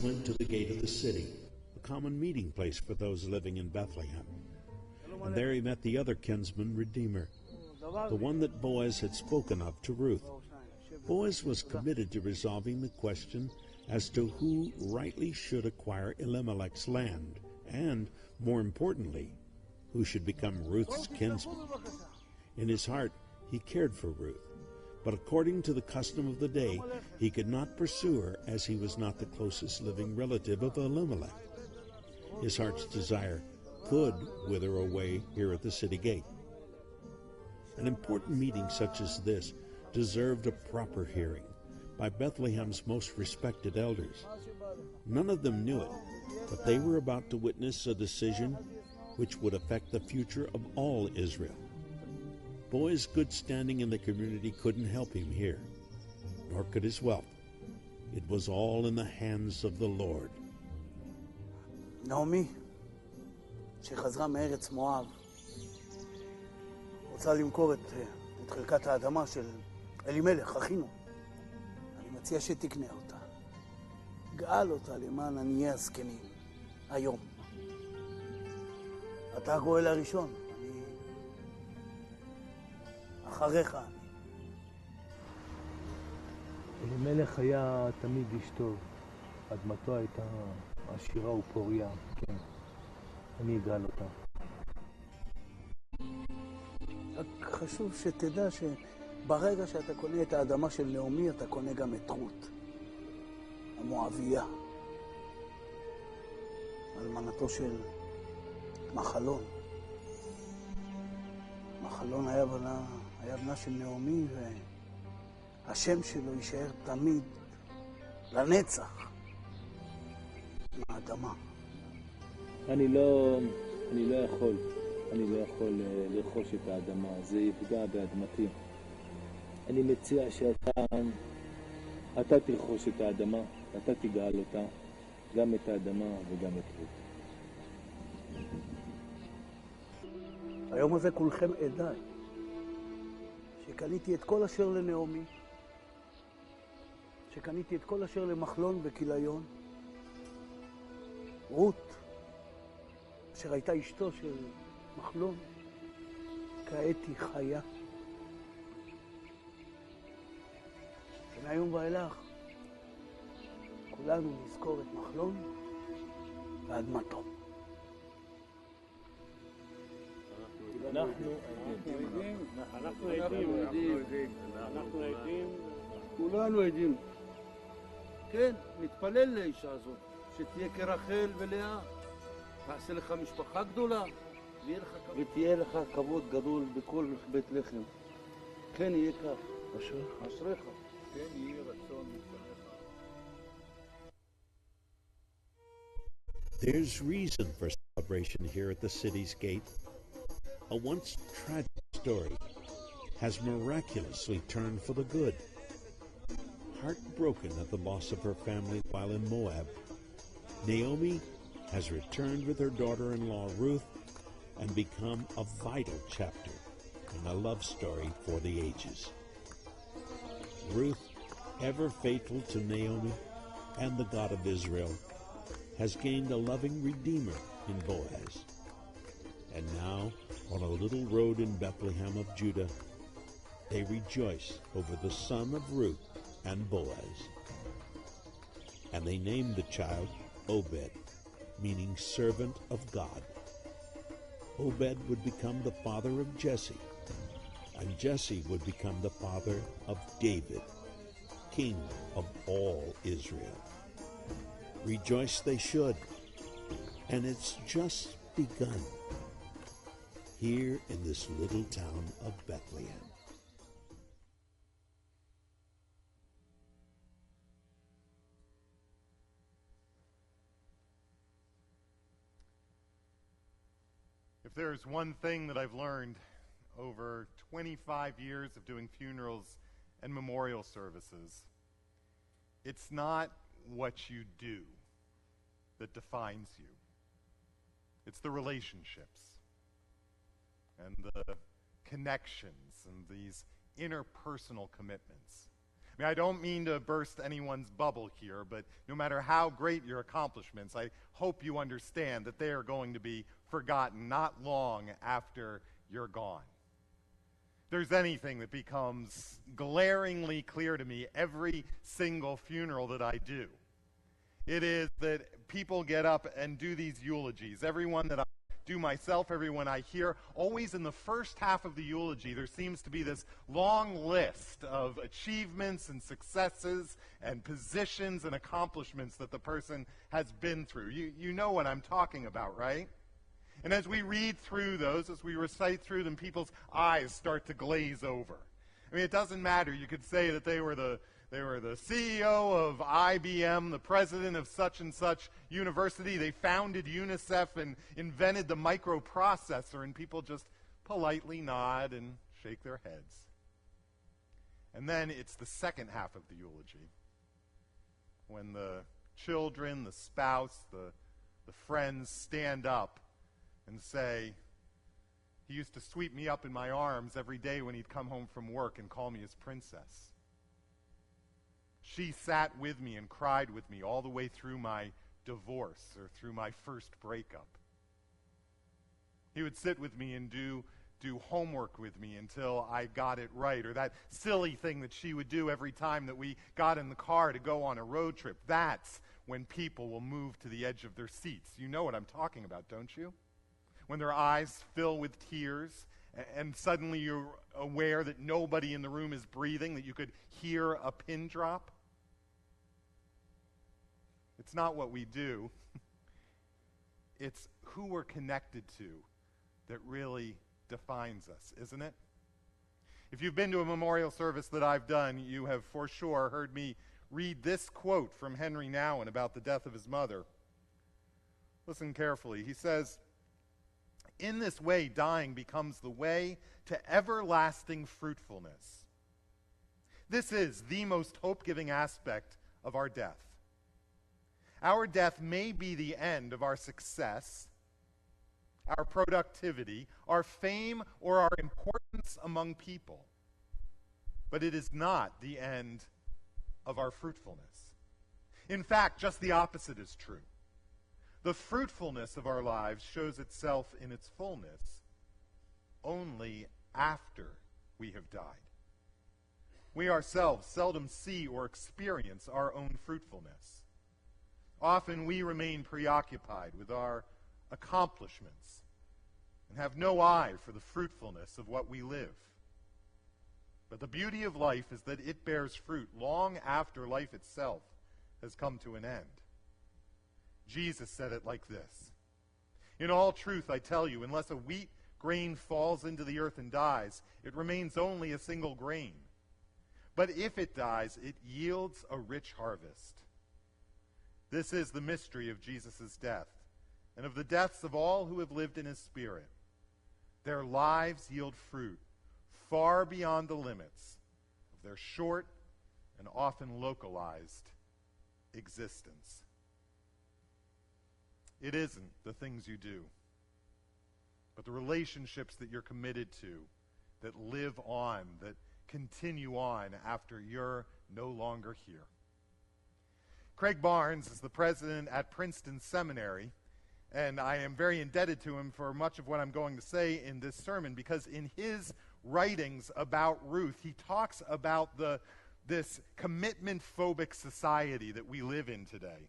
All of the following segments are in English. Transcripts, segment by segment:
Went to the gate of the city, a common meeting place for those living in Bethlehem. And there he met the other kinsman redeemer, the one that Boaz had spoken of to Ruth. Boaz was committed to resolving the question as to who rightly should acquire Elimelech's land, and, more importantly, who should become Ruth's kinsman. In his heart, he cared for Ruth, but according to the custom of the day, he could not pursue her as he was not the closest living relative of Elimelech. His heart's desire could wither away here at the city gate. An important meeting such as this deserved a proper hearing by Bethlehem's most respected elders. None of them knew it, but they were about to witness a decision which would affect the future of all Israel. Boaz's good standing in the community couldn't help him here, nor could his wealth. It was all in the hands of the Lord. נעמי, שחזרה מארץ מואב, רוצה למכור את חלקת האדמה של אלימלך, אחינו. אני מציע שתקנה אותה. גאל אותה למען עניי הזקנים, היום. אתה הגואל הראשון, אני אחריך. אלימלך היה תמיד איש טוב. אדמתו הייתה עשירה ופוריה, כן. אני אגאל אותה. רק חשוב שתדע שברגע שאתה קונה את האדמה של נעמי, אתה קונה גם את רות, המואביה, אלמנתו של מחלון. מחלון היה בנה של נעמי, והשם שלו יישאר תמיד, לנצח, מהאדמה. אני לא יכול לרכוש את האדמה, זה יפגע באדמתי. אני מציע שאתה תרכוש את האדמה, אתה תגאל אותה, גם את האדמה וגם את רות. היום הזה כולכם עדיי, שקניתי את כל אשר לנעמי, שקניתי את כל אשר למחלון וכיליון, רות, אשר הייתה אשתו של מחלון, כעת היא חיה. ומהיום ואילך, כולנו נזכור את מחלון ואדמתו. אנחנו עדים, כולנו עדים. כן, נתפלל לאישה הזאת, שתהיה כרחל ולאה, תעשה לך משפחה גדולה, ותהיה לך כבוד גדול בכל בית לחם. כן יהיה כך. אשריך. כן יהיה רצון לפניך. There's reason for celebration here at the city's gate. A once tragic story has miraculously turned for the good. Heartbroken at the loss of her family while in Moab, Naomi has returned with her daughter-in-law Ruth and become a vital chapter in a love story for the ages. Ruth, ever faithful to Naomi and the God of Israel, has gained a loving redeemer in Boaz. And now, on a little road in Bethlehem of Judah, they rejoice over the son of Ruth and Boaz. And they named the child Obed, meaning servant of God. Obed would become the father of Jesse, and Jesse would become the father of David, king of all Israel. Rejoice they should, and it's just begun here in this little town of Bethlehem. If there's one thing that I've learned over 25 years of doing funerals and memorial services, it's not what you do that defines you. It's the relationships and the connections and these interpersonal commitments. I mean, I don't mean to burst anyone's bubble here, but no matter how great your accomplishments, I hope you understand that they are going to be forgotten not long after you're gone. If there's anything that becomes glaringly clear to me every single funeral that I do, it is that people get up and do these eulogies. Everyone that I do myself, everyone I hear, always in the first half of the eulogy, there seems to be this long list of achievements and successes and positions and accomplishments that the person has been through. You know what I'm talking about, right? And as we read through those, as we recite through them, people's eyes start to glaze over. I mean, it doesn't matter. You could say that they were the CEO of IBM, the president of such and such university. They founded UNICEF and invented the microprocessor, and people just politely nod and shake their heads. And then it's the second half of the eulogy, when the children, the spouse, the friends stand up and say, "He used to sweep me up in my arms every day when he'd come home from work and call me his princess. She sat with me and cried with me all the way through my divorce or through my first breakup. He would sit with me and do homework with me until I got it right, or that silly thing that she would do every time that we got in the car to go on a road trip." That's when people will move to the edge of their seats. You know what I'm talking about, don't you? When their eyes fill with tears, and suddenly you're aware that nobody in the room is breathing, that you could hear a pin drop. It's not what we do. It's who we're connected to that really defines us, isn't it? If you've been to a memorial service that I've done, you have for sure heard me read this quote from Henry Nouwen about the death of his mother. Listen carefully. He says, "In this way, dying becomes the way to everlasting fruitfulness. This is the most hope-giving aspect of our death. Our death may be the end of our success, our productivity, our fame, or our importance among people, but it is not the end of our fruitfulness. In fact, just the opposite is true. The fruitfulness of our lives shows itself in its fullness only after we have died. We ourselves seldom see or experience our own fruitfulness. Often we remain preoccupied with our accomplishments and have no eye for the fruitfulness of what we live. But the beauty of life is that it bears fruit long after life itself has come to an end. Jesus said it like this: "In all truth, I tell you, unless a wheat grain falls into the earth and dies, it remains only a single grain. But if it dies, it yields a rich harvest." This is the mystery of Jesus' death, and of the deaths of all who have lived in his Spirit. Their lives yield fruit far beyond the limits of their short and often localized existence. It isn't the things you do, but the relationships that you're committed to, that live on, that continue on after you're no longer here. Craig Barnes is the president at Princeton Seminary, and I am very indebted to him for much of what I'm going to say in this sermon, because in his writings about Ruth, he talks about this commitment-phobic society that we live in today.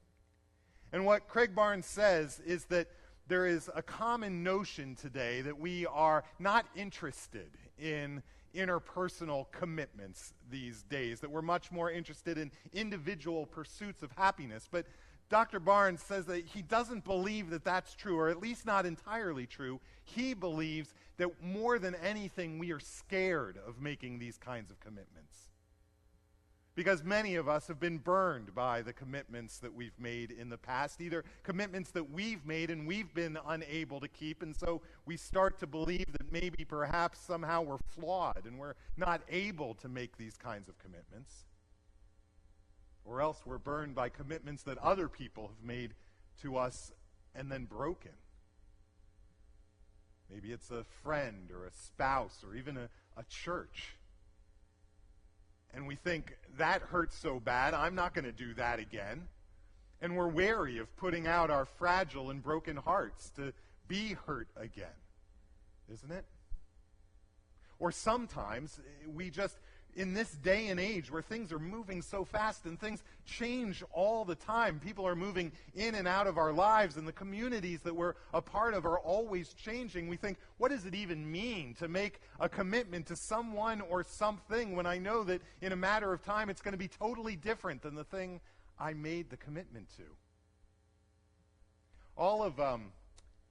And what Craig Barnes says is that there is a common notion today that we are not interested in interpersonal commitments these days, that we're much more interested in individual pursuits of happiness. But Dr. Barnes says that he doesn't believe that that's true, or at least not entirely true. He believes that more than anything, we are scared of making these kinds of commitments, because many of us have been burned by the commitments that we've made in the past, either commitments that we've made and we've been unable to keep, and so we start to believe that maybe perhaps somehow we're flawed and we're not able to make these kinds of commitments. Or else we're burned by commitments that other people have made to us and then broken. Maybe it's a friend or a spouse or even a church. And we think, that hurts so bad, I'm not going to do that again. And we're wary of putting out our fragile and broken hearts to be hurt again. Isn't it? Or sometimes we just, in this day and age where things are moving so fast and things change all the time, people are moving in and out of our lives, and the communities that we're a part of are always changing. We think, what does it even mean to make a commitment to someone or something when I know that in a matter of time it's going to be totally different than the thing I made the commitment to? All of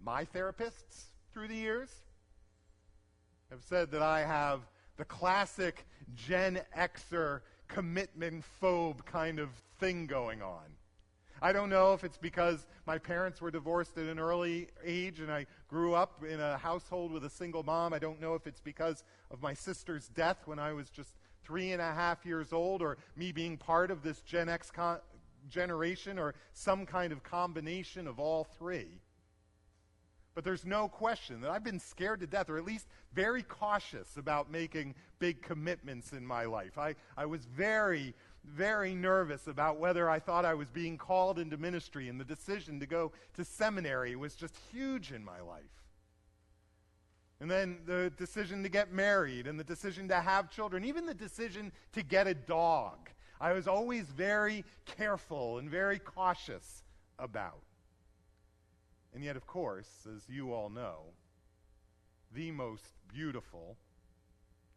my therapists through the years have said that I have the classic Gen Xer commitment phobe kind of thing going on. I don't know if it's because my parents were divorced at an early age and I grew up in a household with a single mom. I don't know if it's because of my sister's death when I was just 3.5 years old, or me being part of this Gen X generation, or some kind of combination of all three. But there's no question that I've been scared to death, or at least very cautious about making big commitments in my life. I was very, very nervous about whether I thought I was being called into ministry, and the decision to go to seminary was just huge in my life. And then the decision to get married, and the decision to have children, even the decision to get a dog, I was always very careful and very cautious about. And yet, of course, as you all know, the most beautiful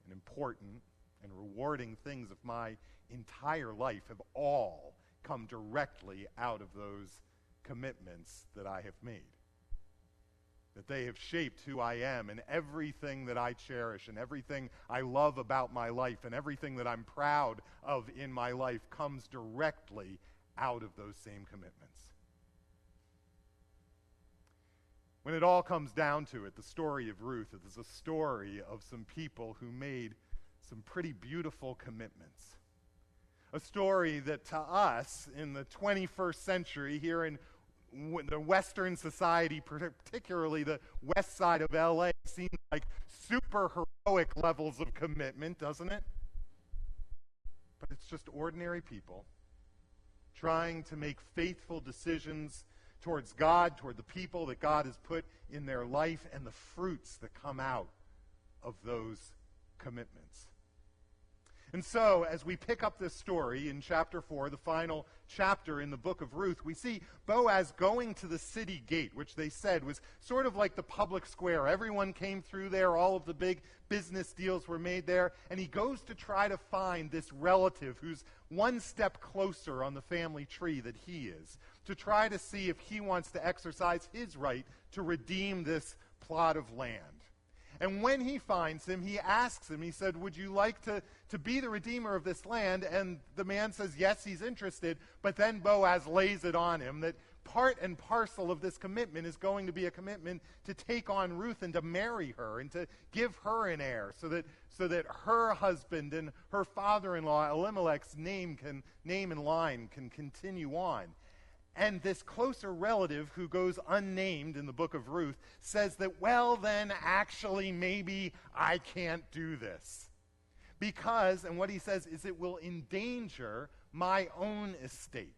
and important and rewarding things of my entire life have all come directly out of those commitments that I have made. That they have shaped who I am, and everything that I cherish, and everything I love about my life, and everything that I'm proud of in my life comes directly out of those same commitments. When it all comes down to it, the story of Ruth is a story of some people who made some pretty beautiful commitments. A story that to us in the 21st century here in the Western society, particularly the west side of LA, seems like super heroic levels of commitment, doesn't it? But it's just ordinary people trying to make faithful decisions towards God, toward the people that God has put in their life, and the fruits that come out of those commitments. And so, as we pick up this story in chapter 4, the final chapter in the book of Ruth, we see Boaz going to the city gate, which they said was sort of like the public square. Everyone came through there, all of the big business deals were made there, and he goes to try to find this relative who's one step closer on the family tree that he is, to try to see if he wants to exercise his right to redeem this plot of land. And when he finds him, he asks him, he said, would you like to be the redeemer of this land? And the man says, yes, he's interested. But then Boaz lays it on him that part and parcel of this commitment is going to be a commitment to take on Ruth and to marry her and to give her an heir so that her husband and her father-in-law Elimelech's name and line can continue on. And this closer relative who goes unnamed in the book of Ruth says that, well, then actually maybe I can't do this. Because, and what he says is, it will endanger my own estate.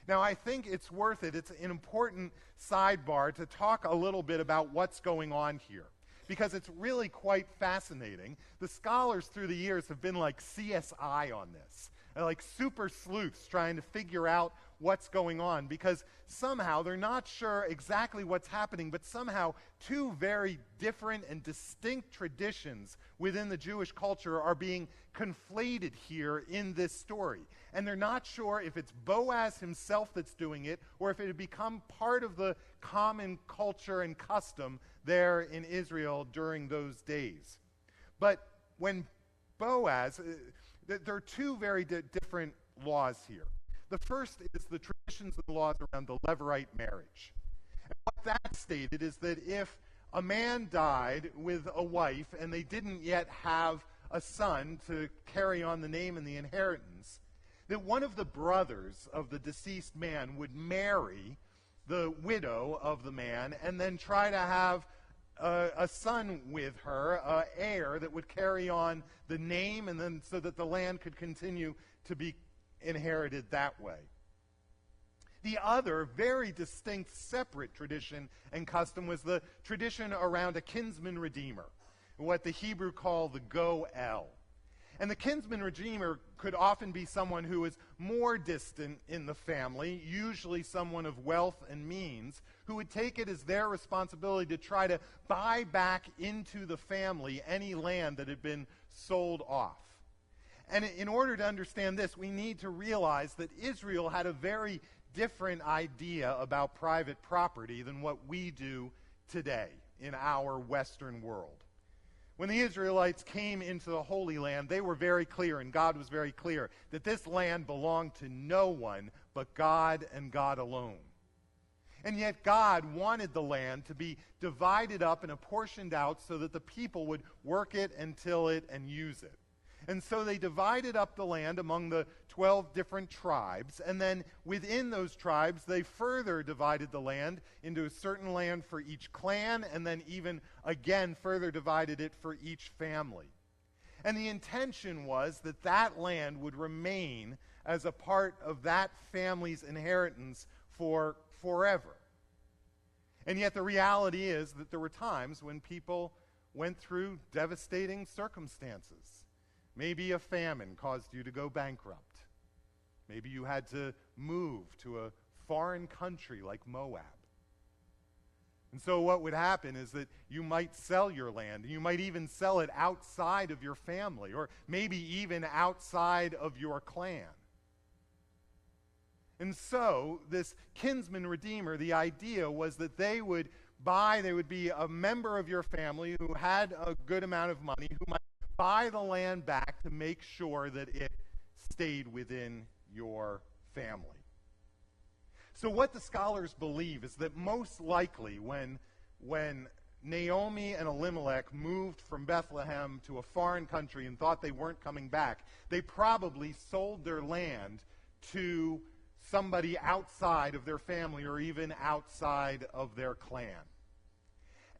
Now, I think it's worth it. It's an important sidebar to talk a little bit about what's going on here, because it's really quite fascinating. The scholars through the years have been like CSI on this, like super sleuths trying to figure out what's going on, because somehow they're not sure exactly what's happening, but somehow two very different and distinct traditions within the Jewish culture are being conflated here in this story. And they're not sure if it's Boaz himself that's doing it, or if it had become part of the common culture and custom there in Israel during those days. But when Boaz, there are two very different laws here. The first is the traditions and laws around the Levirate marriage. And what that stated is that if a man died with a wife and they didn't yet have a son to carry on the name and the inheritance, that one of the brothers of the deceased man would marry the widow of the man and then try to have a son with her, an heir that would carry on the name, and then so that the land could continue to be inherited that way. The other very distinct separate tradition and custom was the tradition around a kinsman redeemer, what the Hebrew call the Goel. And the kinsman redeemer could often be someone who is more distant in the family, usually someone of wealth and means, who would take it as their responsibility to try to buy back into the family any land that had been sold off. And in order to understand this, we need to realize that Israel had a very different idea about private property than what we do today in our Western world. When the Israelites came into the Holy Land, they were very clear, and God was very clear, that this land belonged to no one but God and God alone. And yet God wanted the land to be divided up and apportioned out so that the people would work it and till it and use it. And so they divided up the land among the 12 different tribes, and then within those tribes they further divided the land into a certain land for each clan, and then even again further divided it for each family. And the intention was that that land would remain as a part of that family's inheritance for forever. And yet the reality is that there were times when people went through devastating circumstances. Maybe a famine caused you to go bankrupt. Maybe you had to move to a foreign country like Moab. And so what would happen is that you might sell your land, and you might even sell it outside of your family, or maybe even outside of your clan. And so this kinsman redeemer, the idea was that they would be a member of your family who had a good amount of money, who might buy the land back to make sure that it stayed within your family. So what the scholars believe is that most likely when Naomi and Elimelech moved from Bethlehem to a foreign country and thought they weren't coming back, they probably sold their land to somebody outside of their family or even outside of their clan.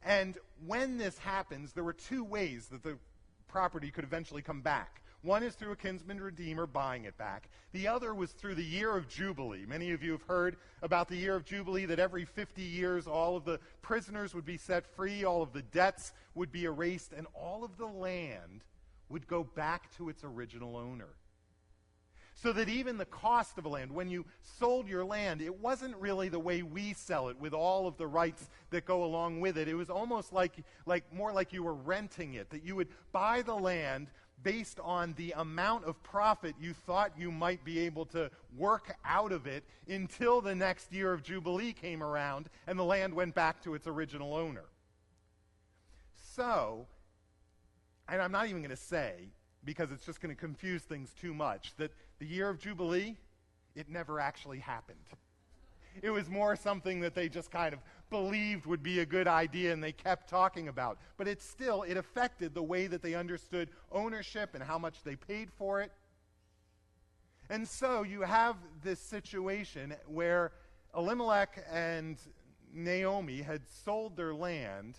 And when this happens, there were two ways that the property could eventually come back. One is through a kinsman redeemer buying it back. The other was through the year of Jubilee. Many of you have heard about the year of Jubilee, that every 50 years all of the prisoners would be set free, all of the debts would be erased, and all of the land would go back to its original owner. So that even the cost of a land, when you sold your land, it wasn't really the way we sell it with all of the rights that go along with it. It was almost more like you were renting it, that you would buy the land based on the amount of profit you thought you might be able to work out of it until the next year of Jubilee came around and the land went back to its original owner. So, and I'm not even going to say, because it's just going to confuse things too much, that the year of Jubilee, it never actually happened. It was more something that they just kind of believed would be a good idea and they kept talking about. But it affected the way that they understood ownership and how much they paid for it. And so you have this situation where Elimelech and Naomi had sold their land,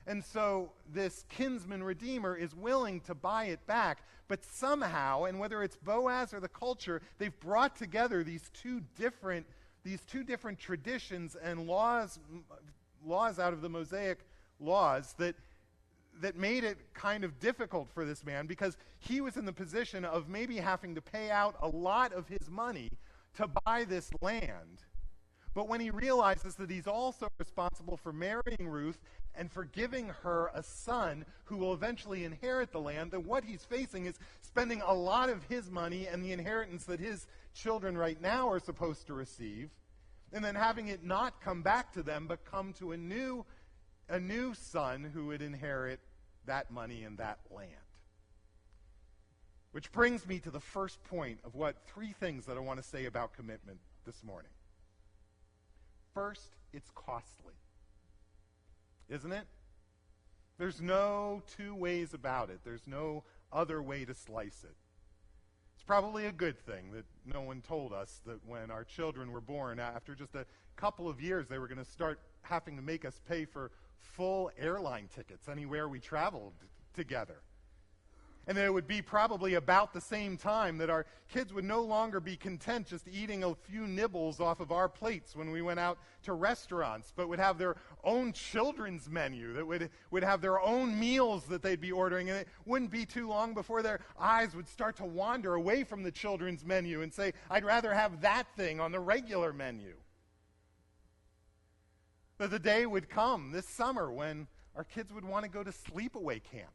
and so this kinsman redeemer is willing to buy it back, but somehow, and whether it's Boaz or the culture, they've brought together these two different traditions and laws out of the Mosaic laws that made it kind of difficult for this man, because he was in the position of maybe having to pay out a lot of his money to buy this land. But when he realizes that he's also responsible for marrying Ruth and for giving her a son who will eventually inherit the land, then what he's facing is spending a lot of his money and the inheritance that his children right now are supposed to receive, and then having it not come back to them but come to a new son who would inherit that money and that land. Which brings me to the first point of three things that I want to say about commitment this morning. First, it's costly. Isn't it? There's no two ways about it. There's no other way to slice it. It's probably a good thing that no one told us that when our children were born, after just a couple of years, they were going to start having to make us pay for full airline tickets anywhere we traveled together. And that it would be probably about the same time that our kids would no longer be content just eating a few nibbles off of our plates when we went out to restaurants, but would have their own children's menu, that would have their own meals that they'd be ordering. And it wouldn't be too long before their eyes would start to wander away from the children's menu and say, I'd rather have that thing on the regular menu. That the day would come this summer when our kids would want to go to sleepaway camp.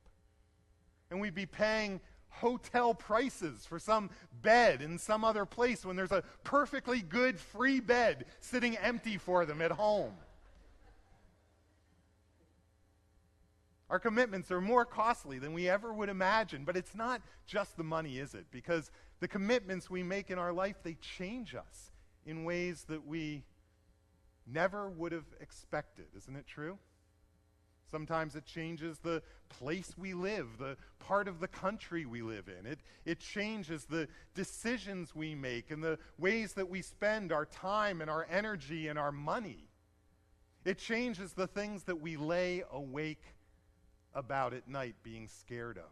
And we'd be paying hotel prices for some bed in some other place when there's a perfectly good free bed sitting empty for them at home. Our commitments are more costly than we ever would imagine, but it's not just the money, is it? Because the commitments we make in our life, they change us in ways that we never would have expected. Isn't it true? Sometimes it changes the place we live, the part of the country we live in. It changes the decisions we make and the ways that we spend our time and our energy and our money. It changes the things that we lay awake about at night being scared of.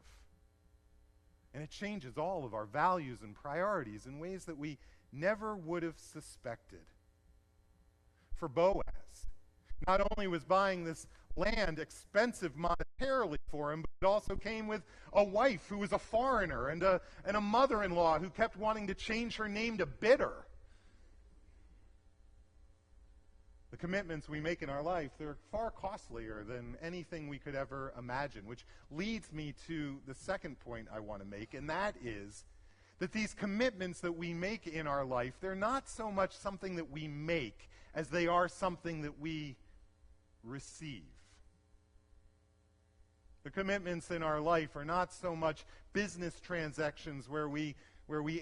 And it changes all of our values and priorities in ways that we never would have suspected. For Boaz, not only was buying this land expensive monetarily for him, but it also came with a wife who was a foreigner and a mother-in-law who kept wanting to change her name to Bitter. The commitments we make in our life, they're far costlier than anything we could ever imagine, which leads me to the second point I want to make, and that is that these commitments that we make in our life, they're not so much something that we make as they are something that we receive. The commitments in our life are not so much business transactions where we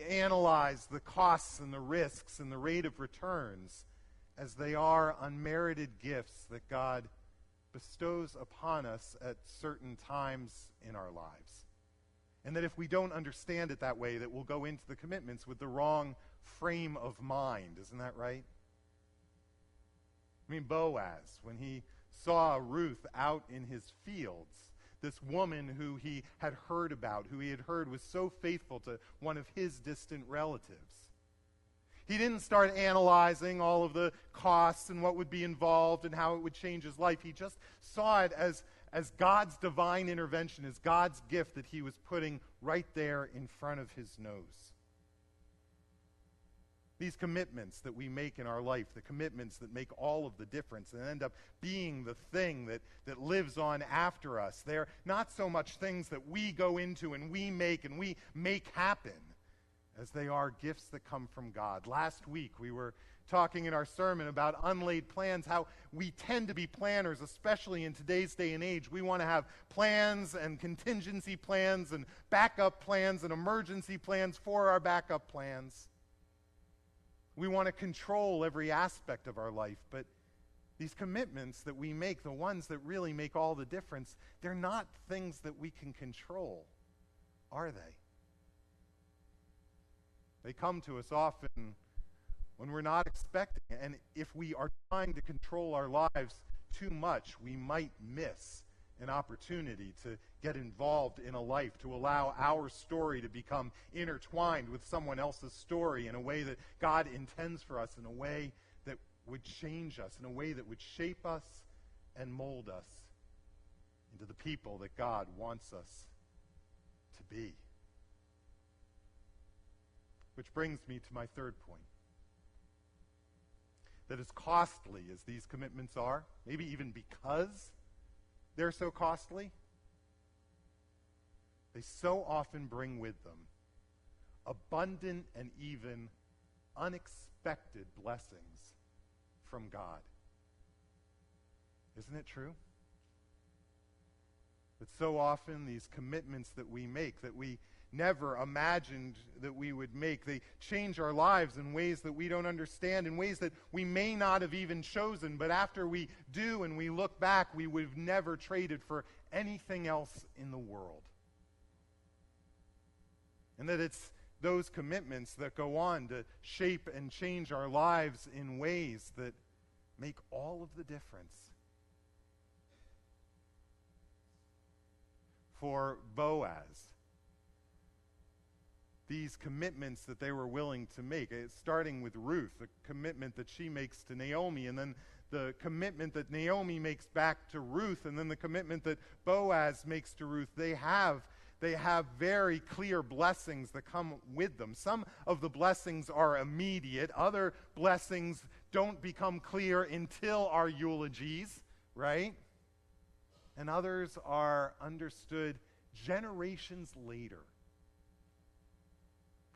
analyze the costs and the risks and the rate of returns as they are unmerited gifts that God bestows upon us at certain times in our lives. And that if we don't understand it that way, that we'll go into the commitments with the wrong frame of mind. Isn't that right? I mean, Boaz, when he saw Ruth out in his fields, this woman who he had heard about, who he had heard was so faithful to one of his distant relatives, he didn't start analyzing all of the costs and what would be involved and how it would change his life. He just saw it as God's divine intervention, as God's gift that he was putting right there in front of his nose. These commitments that we make in our life, the commitments that make all of the difference and end up being the thing that lives on after us, they're not so much things that we go into and we make happen as they are gifts that come from God. Last week we were talking in our sermon about unlaid plans, how we tend to be planners, especially in today's day and age. We want to have plans and contingency plans and backup plans and emergency plans for our backup plans. We want to control every aspect of our life, but these commitments that we make, the ones that really make all the difference, they're not things that we can control, are they? They come to us often when we're not expecting it, and if we are trying to control our lives too much, we might miss an opportunity to get involved in a life, to allow our story to become intertwined with someone else's story in a way that God intends for us, in a way that would change us, in a way that would shape us and mold us into the people that God wants us to be. Which brings me to my third point. That as costly as these commitments are, maybe even because they're so costly, they so often bring with them abundant and even unexpected blessings from God. Isn't it true? That so often these commitments that we make, that we never imagined that we would make, they change our lives in ways that we don't understand, in ways that we may not have even chosen, but after we do and we look back, we would have never traded for anything else in the world. And that it's those commitments that go on to shape and change our lives in ways that make all of the difference for Boaz. These commitments that they were willing to make, starting with Ruth, the commitment that she makes to Naomi, and then the commitment that Naomi makes back to Ruth, and then the commitment that Boaz makes to Ruth. They have very clear blessings that come with them. Some of the blessings are immediate. Other blessings don't become clear until our eulogies, right? And others are understood generations later.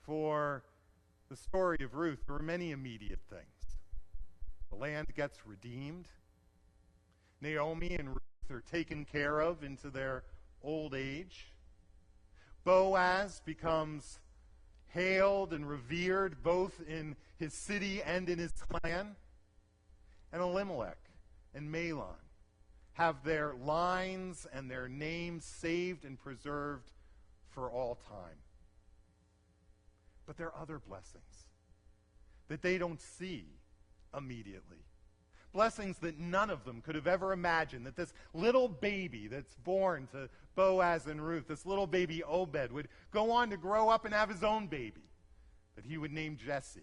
For the story of Ruth, there were many immediate things. The land gets redeemed. Naomi and Ruth are taken care of into their old age. Boaz becomes hailed and revered both in his city and in his clan. And Elimelech and Mahlon have their lines and their names saved and preserved for all time. But there are other blessings that they don't see immediately. Blessings that none of them could have ever imagined, that this little baby that's born to Boaz and Ruth, this little baby Obed, would go on to grow up and have his own baby that he would name Jesse.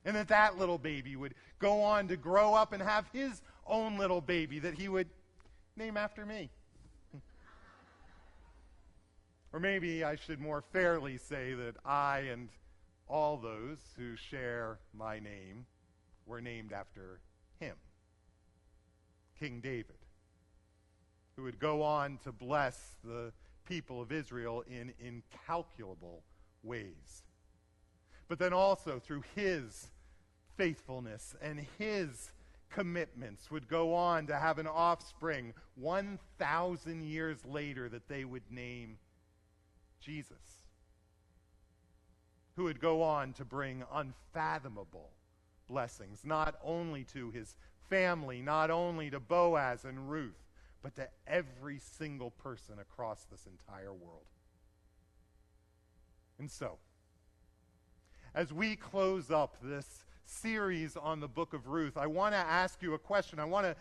And that little baby would go on to grow up and have his own little baby that he would name after me. Or maybe I should more fairly say that I and all those who share my name were named after him, King David, who would go on to bless the people of Israel in incalculable ways. But then also through his faithfulness and his commitments would go on to have an offspring 1,000 years later that they would name Jesus, who would go on to bring unfathomable blessings, not only to his family, not only to Boaz and Ruth, but to every single person across this entire world. And so, as we close up this series on the book of Ruth, I want to ask you a question. I want to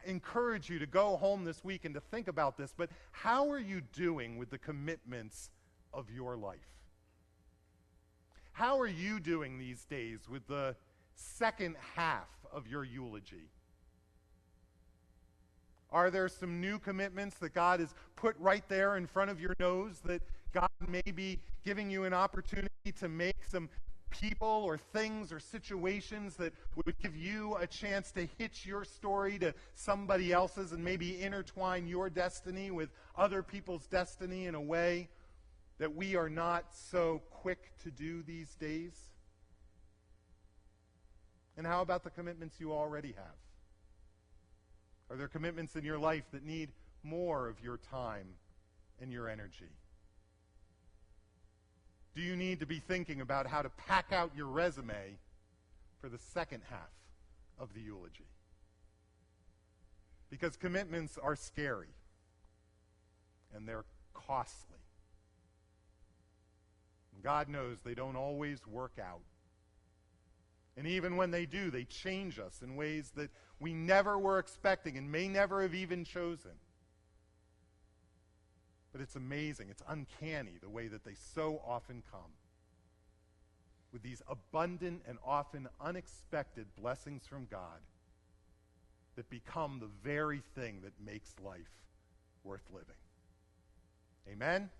encourage you to go home this week and to think about this, but how are you doing with the commitments of your life? How are you doing these days with the second half of your eulogy? Are there some new commitments that God has put right there in front of your nose that God may be giving you an opportunity to make some people or things or situations that would give you a chance to hitch your story to somebody else's and maybe intertwine your destiny with other people's destiny in a way that we are not so quick to do these days? And how about the commitments you already have? Are there commitments in your life that need more of your time and your energy? Do you need to be thinking about how to pack out your resume for the second half of the eulogy? Because commitments are scary and they're costly. And God knows they don't always work out. And even when they do, they change us in ways that we never were expecting and may never have even chosen. But it's amazing, it's uncanny the way that they so often come with these abundant and often unexpected blessings from God that become the very thing that makes life worth living. Amen?